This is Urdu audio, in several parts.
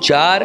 4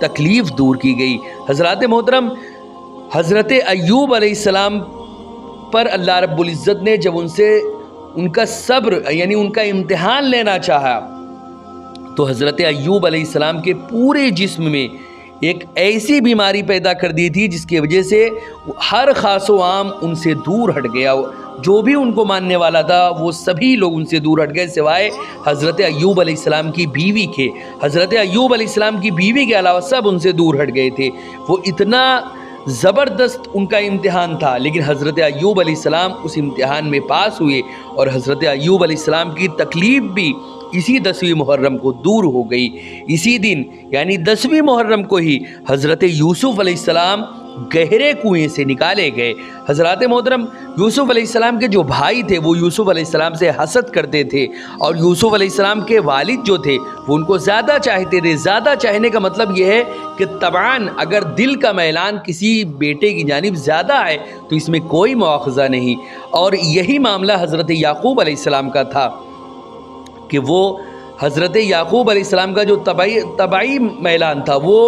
تکلیف دور کی گئی۔ حضرات محترم، حضرت ایوب علیہ السلام پر اللہ رب العزت نے جب ان سے ان کا صبر یعنی ان کا امتحان لینا چاہا تو حضرت ایوب علیہ السلام کے پورے جسم میں ایک ایسی بیماری پیدا کر دی تھی جس کی وجہ سے ہر خاص و عام ان سے دور ہٹ گیا۔ جو بھی ان کو ماننے والا تھا وہ سبھی لوگ ان سے دور ہٹ گئے سوائے حضرت ایوب علیہ السلام کی بیوی کے۔ حضرت ایوب علیہ السلام کی بیوی کے علاوہ سب ان سے دور ہٹ گئے تھے۔ وہ اتنا زبردست ان کا امتحان تھا، لیکن حضرت ایوب علیہ السلام اس امتحان میں پاس ہوئے اور حضرت ایوب علیہ السلام کی تکلیف بھی اسی 10ویں محرم کو دور ہو گئی۔ اسی دن یعنی 10ویں محرم کو ہی حضرت یوسف علیہ السلام گہرے کنویں سے نکالے گئے۔ حضرات محترم، یوسف علیہ السلام کے جو بھائی تھے وہ یوسف علیہ السلام سے حسد کرتے تھے، اور یوسف علیہ السلام کے والد جو تھے وہ ان کو زیادہ چاہتے تھے۔ زیادہ چاہنے کا مطلب یہ ہے کہ طبعاً اگر دل کا میلان کسی بیٹے کی جانب زیادہ ہے تو اس میں کوئی مواخذہ نہیں، اور یہی معاملہ حضرت یعقوب علیہ السلام کا تھا کہ وہ حضرت یعقوب علیہ السلام کا جو طبعی میلان تھا وہ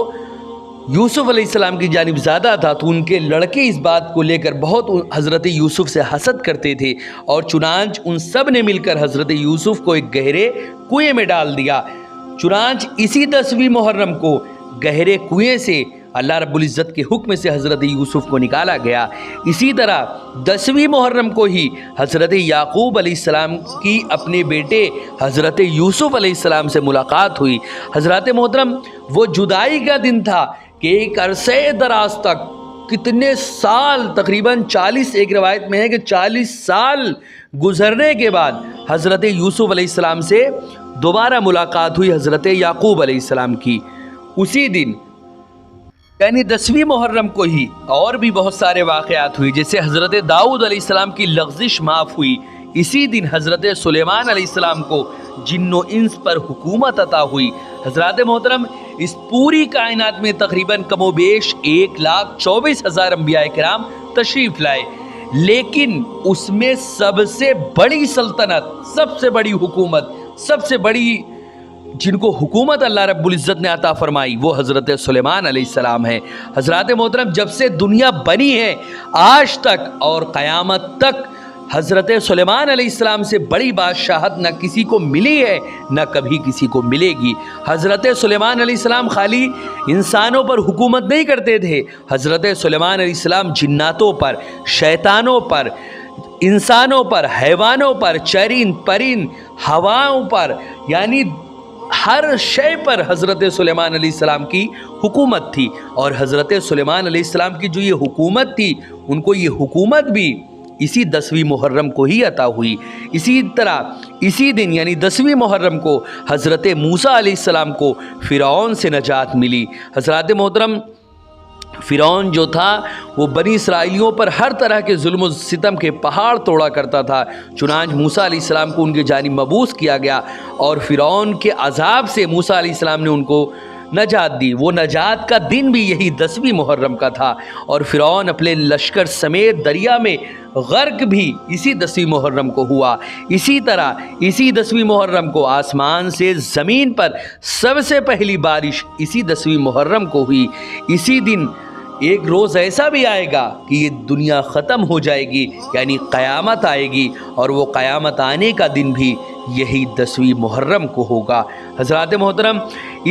یوسف علیہ السلام کی جانب زیادہ تھا، تو ان کے لڑکے اس بات کو لے کر بہت حضرت یوسف سے حسد کرتے تھے، اور چنانچہ ان سب نے مل کر حضرت یوسف کو ایک گہرے کنویں میں ڈال دیا۔ چنانچہ اسی 10ویں محرم کو گہرے کنویں سے اللہ رب العزت کے حکم سے حضرت یوسف کو نکالا گیا۔ اسی طرح 10ویں محرم کو ہی حضرت یعقوب علیہ السلام کی اپنے بیٹے حضرت یوسف علیہ السلام سے ملاقات ہوئی۔ حضرات محترم، وہ جدائی کا دن تھا کہ ایک عرصے دراز تک کتنے سال، تقریباً 40، ایک روایت میں ہے کہ 40 سال گزرنے کے بعد حضرت یوسف علیہ السلام سے دوبارہ ملاقات ہوئی حضرت یعقوب علیہ السلام کی۔ اسی دن یعنی 10ویں محرم کو ہی اور بھی بہت سارے واقعات ہوئی، جیسے حضرت داؤد علیہ السلام کی لغزش معاف ہوئی۔ اسی دن حضرت سلیمان علیہ السلام کو جن و انس پر حکومت عطا ہوئی۔ حضرات محترم، اس پوری کائنات میں تقریباً کم و بیش 1,24,000 انبیاء کرام تشریف لائے، لیکن اس میں سب سے بڑی سلطنت، سب سے بڑی حکومت، سب سے بڑی جن کو حکومت اللہ رب العزت نے عطا فرمائی وہ حضرت سلیمان علیہ السلام ہے۔ حضرات محترم، جب سے دنیا بنی ہے آج تک اور قیامت تک حضرت سلیمان علیہ السلام سے بڑی بادشاہت نہ کسی کو ملی ہے نہ کبھی کسی کو ملے گی۔ حضرت سلیمان علیہ السلام خالی انسانوں پر حکومت نہیں کرتے تھے، حضرت سلیمان علیہ السلام جناتوں پر، شیطانوں پر، انسانوں پر، حیوانوں پر، چرند پرند، ہواؤں پر، یعنی ہر شے پر حضرت سلیمان علیہ السلام کی حکومت تھی۔ اور حضرت سلیمان علیہ السلام کی جو یہ حکومت تھی، ان کو یہ حکومت بھی اسی 10ویں محرم کو ہی عطا ہوئی۔ اسی طرح اسی دن یعنی 10ویں محرم کو حضرت موسیٰ علیہ السلام کو فرعون سے نجات ملی۔ حضرات محترم، فرعون جو تھا وہ بنی اسرائیلیوں پر ہر طرح کے ظلم و ستم کے پہاڑ توڑا کرتا تھا، چنانچہ موسیٰ علیہ السلام کو ان کی جانب مبعوث کیا گیا، اور فرعون کے عذاب سے موسیٰ علیہ السلام نے ان کو نجات دی۔ وہ نجات کا دن بھی یہی 10ویں محرم کا تھا، اور فرعون اپنے لشکر سمیت دریا میں غرق بھی اسی 10ویں محرم کو ہوا۔ اسی طرح اسی 10ویں محرم کو آسمان سے زمین پر سب سے پہلی بارش اسی 10ویں محرم کو ہوئی۔ اسی دن ایک روز ایسا بھی آئے گا کہ یہ دنیا ختم ہو جائے گی، یعنی قیامت آئے گی، اور وہ قیامت آنے کا دن بھی یہی 10ویں محرم کو ہوگا۔ حضرات محترم،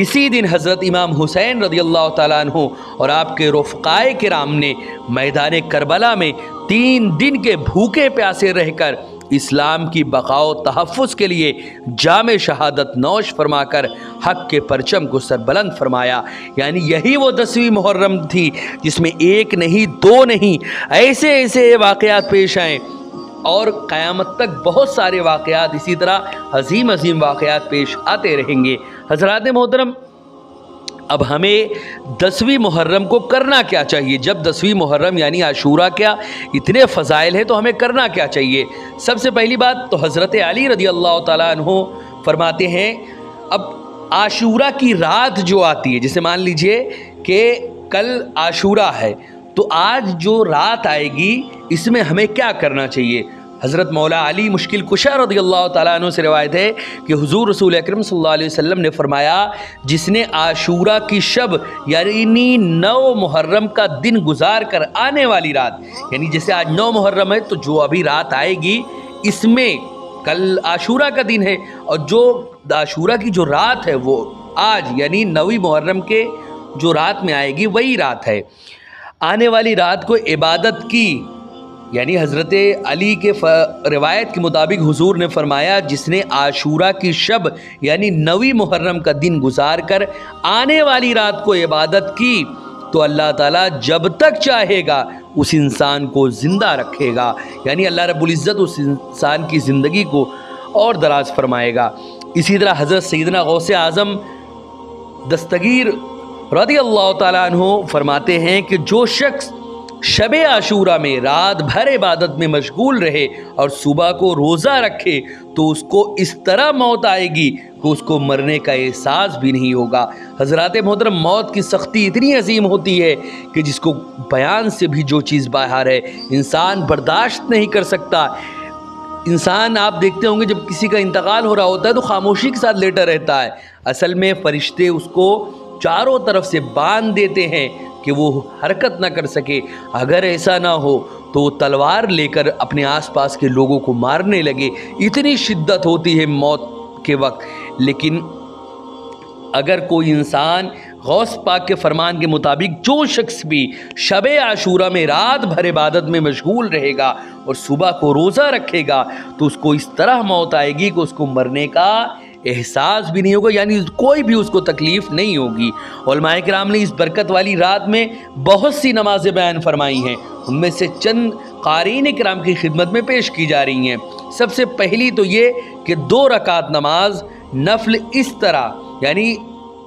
اسی دن حضرت امام حسین رضی اللہ تعالیٰ عنہ اور آپ کے رفقائے کرام نے میدان کربلا میں 3 دن کے بھوکے پیاسے رہ کر اسلام کی بقا و تحفظ کے لیے جام شہادت نوش فرما کر حق کے پرچم کو سربلند فرمایا۔ یعنی یہی وہ 10ویں محرم تھی جس میں 1 نہیں 2 نہیں ایسے ایسے واقعات پیش آئیں، اور قیامت تک بہت سارے واقعات اسی طرح عظیم عظیم واقعات پیش آتے رہیں گے۔ حضرات محترم، اب ہمیں 10ویں محرم کو کرنا کیا چاہیے؟ جب 10ویں محرم یعنی عاشورہ کیا اتنے فضائل ہیں تو ہمیں کرنا کیا چاہیے؟ سب سے پہلی بات تو حضرت علی رضی اللہ تعالیٰ عنہ فرماتے ہیں، اب عاشورہ کی رات جو آتی ہے، جیسے مان لیجئے کہ کل عاشورہ ہے، تو آج جو رات آئے گی اس میں ہمیں کیا کرنا چاہیے؟ حضرت مولا علی مشکل کشا رضی اللہ تعالیٰ عنہ سے روایت ہے کہ حضور رسول اکرم صلی اللہ علیہ وسلم نے فرمایا جس نے عاشورہ کی شب یعنی 9 محرم کا دن گزار کر آنے والی رات، یعنی جیسے آج 9 محرم ہے تو جو ابھی رات آئے گی اس میں کل عاشورہ کا دن ہے، اور جو عاشورہ کی جو رات ہے وہ آج یعنی 9 محرم کے جو رات میں آئے گی وہی رات ہے، آنے والی رات کو عبادت کی، یعنی حضرت علی کے روایت کے مطابق حضور نے فرمایا جس نے عاشورہ کی شب یعنی 9 محرم کا دن گزار کر آنے والی رات کو عبادت کی تو اللہ تعالیٰ جب تک چاہے گا اس انسان کو زندہ رکھے گا، یعنی اللہ رب العزت اس انسان کی زندگی کو اور دراز فرمائے گا۔ اسی طرح حضرت سیدنا غوث اعظم دستگیر رضی اللہ تعالیٰ عنہ فرماتے ہیں کہ جو شخص شب عاشورہ میں رات بھر عبادت میں مشغول رہے اور صبح کو روزہ رکھے تو اس کو اس طرح موت آئے گی کہ اس کو مرنے کا احساس بھی نہیں ہوگا۔ حضرات محترم، موت کی سختی اتنی عظیم ہوتی ہے کہ جس کو بیان سے بھی جو چیز باہر ہے انسان برداشت نہیں کر سکتا۔ انسان آپ دیکھتے ہوں گے جب کسی کا انتقال ہو رہا ہوتا ہے تو خاموشی کے ساتھ لیٹا رہتا ہے، اصل میں فرشتے اس کو چاروں طرف سے باندھ دیتے ہیں کہ وہ حرکت نہ کر سکے، اگر ایسا نہ ہو تو وہ تلوار لے کر اپنے آس پاس کے لوگوں کو مارنے لگے، اتنی شدت ہوتی ہے موت کے وقت۔ لیکن اگر کوئی انسان غوث پاک کے فرمان کے مطابق جو شخص بھی شب عاشورہ میں رات بھر عبادت میں مشغول رہے گا اور صبح کو روزہ رکھے گا تو اس کو اس طرح موت آئے گی کہ اس کو مرنے کا احساس بھی نہیں ہوگا، یعنی کوئی بھی اس کو تکلیف نہیں ہوگی۔ علماء کرام نے اس برکت والی رات میں بہت سی نمازیں بیان فرمائی ہیں، ان میں سے چند قارئین کرام کی خدمت میں پیش کی جا رہی ہیں۔ سب سے پہلی تو یہ کہ 2 رکعت نماز نفل اس طرح، یعنی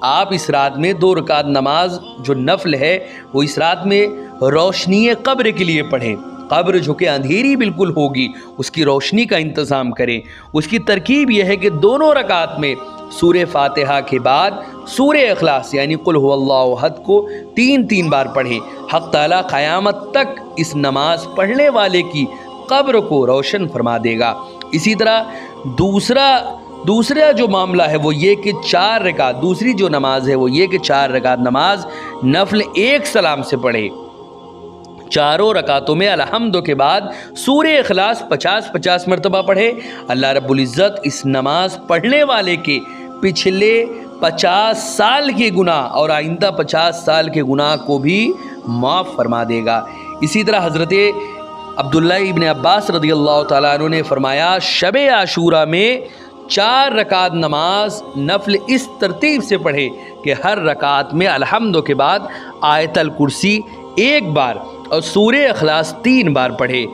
آپ اس رات میں 2 رکعت نماز جو نفل ہے وہ اس رات میں روشنی قبر کے لیے پڑھیں، قبر جو کہ اندھیری بالکل ہوگی اس کی روشنی کا انتظام کریں۔ اس کی ترکیب یہ ہے کہ دونوں رکعت میں سورہ فاتحہ کے بعد سورہ اخلاص یعنی قل هو اللہ احد کو 3 بار پڑھیں۔ حق تعالیٰ قیامت تک اس نماز پڑھنے والے کی قبر کو روشن فرما دے گا۔ اسی طرح دوسرا جو معاملہ ہے وہ یہ کہ 4 رکعت، دوسری جو نماز ہے وہ یہ کہ 4 رکعت نماز نفل 1 سلام سے پڑھے، چاروں رکعتوں میں الحمد کے بعد سورہ اخلاص 50 مرتبہ پڑھے۔ اللہ رب العزت اس نماز پڑھنے والے کے پچھلے 50 سال کے گناہ اور آئندہ 50 سال کے گناہ کو بھی معاف فرما دے گا۔ اسی طرح حضرت عبداللہ ابن عباس رضی اللہ تعالیٰ عنہ نے فرمایا شب عاشورہ میں 4 رکعت نماز نفل اس ترتیب سے پڑھے کہ ہر رکعت میں الحمد کے بعد آیت الکرسی 1 بار اور سورہ اخلاص 3 بار پڑھے۔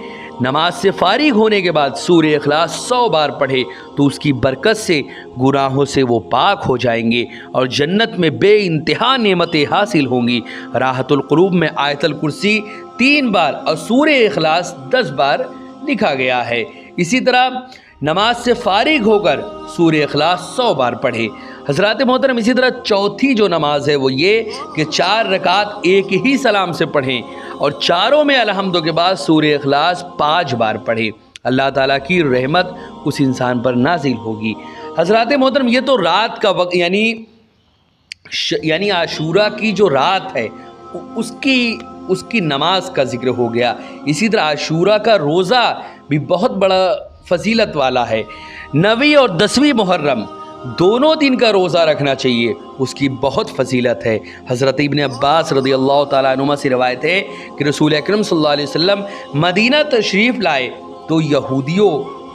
نماز سے فارغ ہونے کے بعد سورہ اخلاص 100 بار پڑھے تو اس کی برکت سے گناہوں سے وہ پاک ہو جائیں گے اور جنت میں بے انتہا نعمتیں حاصل ہوں گی۔ راحت القلوب میں آیت الکرسی 3 بار اور سورہ اخلاص 10 بار لکھا گیا ہے۔ اسی طرح نماز سے فارغ ہو کر سورہ اخلاص 100 بار پڑھے۔ حضرات محترم، اسی طرح چوتھی جو نماز ہے وہ یہ کہ 4 رکعت ایک ہی سلام سے پڑھیں اور چاروں میں الحمد کے بعد سورہ اخلاص 5 بار پڑھیں، اللہ تعالیٰ کی رحمت اس انسان پر نازل ہوگی۔ حضرات محترم، یہ تو رات کا وقت یعنی عاشورہ کی جو رات ہے اس کی نماز کا ذکر ہو گیا۔ اسی طرح عاشورہ کا روزہ بھی بہت بڑا فضیلت والا ہے۔ 9 اور 10 محرم دونوں دن کا روزہ رکھنا چاہیے، اس کی بہت فضیلت ہے۔ حضرت ابن عباس رضی اللہ تعالیٰ عنہما سے روایت ہے کہ رسول اکرم صلی اللہ علیہ وسلم مدینہ تشریف لائے تو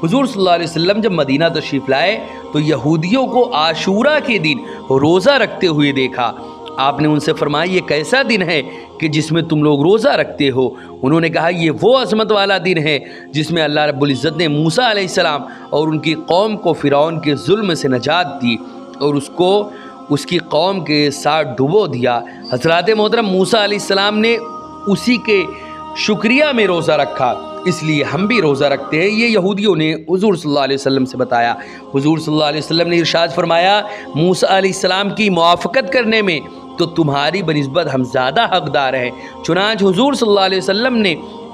حضور صلی اللہ علیہ وسلم جب مدینہ تشریف لائے تو یہودیوں کو عاشورہ کے دن روزہ رکھتے ہوئے دیکھا۔ آپ نے ان سے فرمایا یہ کیسا دن ہے کہ جس میں تم لوگ روزہ رکھتے ہو؟ انہوں نے کہا یہ وہ عظمت والا دن ہے جس میں اللہ رب العزت نے موسیٰ علیہ السلام اور ان کی قوم کو فرعون کے ظلم سے نجات دی اور اس کی قوم کے ساتھ ڈبو دیا۔ حضرات محترم، موسیٰ علیہ السلام نے اسی کے شکریہ میں روزہ رکھا، اس لیے ہم بھی روزہ رکھتے ہیں۔ یہ یہودیوں نے حضور صلی اللہ علیہ وسلم سے بتایا۔ حضور صلی اللہ علیہ وسلم نے ارشاد فرمایا موسیٰ علیہ السلام کی موافقت کرنے میں تو تمہاری بنسبت ہم زیادہ حقدار ہیں۔ چنانچہ حضور صلی اللہ علیہ وسلم نے